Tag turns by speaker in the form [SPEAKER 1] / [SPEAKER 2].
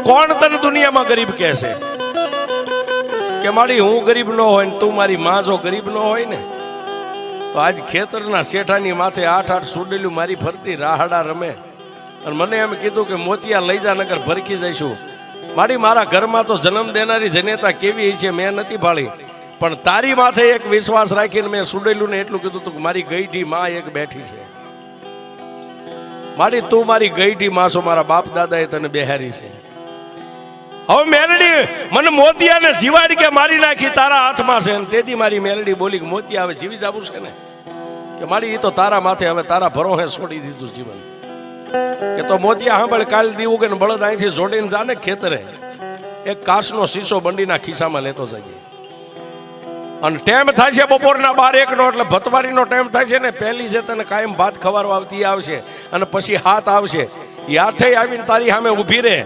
[SPEAKER 1] કોણ તને દુનિયામાં ગરીબ કહે છે કે મારી હું ગરીબ ન હોય ને તું મારી માં જો ગરીબ ન હોય ને તો આજ ખેતરના શેઠાની માથે 8-8 સુડેલું મારી ફરતી રાહડા રમે અને મને એમ કીધું કે મોતિયા લઈ જા નગર ભરખી જઈશું. મારા ઘરમાં તો જન્મ દેનારી જનેતા કેવી છે મેં નથી ભાળી, પણ તારી માથે એક વિશ્વાસ રાખીને મેં સુડેલું ને એટલું કીધું તું કે મારી ગઈઢી માં એક બેઠી છે. તું મારી ગઈઢી માં છો, મારા બાપ દાદાએ તને બેહારી છે. હવે મેલડી મને મોતિયાને જીવાડી કે મારી નાખી તારા હાથમાં છે. તેથી મારી મેલડી બોલી કે મોતિયા હવે જીવી જવું છે ને કે મારી એ તો તારા માથે હવે તારા ભરોહે છોડી દીધું જીવન. કે તો મોતિયા સાંભળ, કાલ દીવું કે બળદ અહીંથી જોડીને જાને ખેતરે એક કાચનો શીશો બંડીના ખિસ્સામાં લેતો જઈએ. અને ટાઈમ થાય છે બપોરના 12-1 નો, એટલે ભતવારીનો ટાઈમ થાય છે ને. પહેલી જે તને કાયમ ભાત ખવારવા આવતી આવશે અને પછી હાથ આવશે. એ આઠે આવીને તારી સામે ઊભી રહે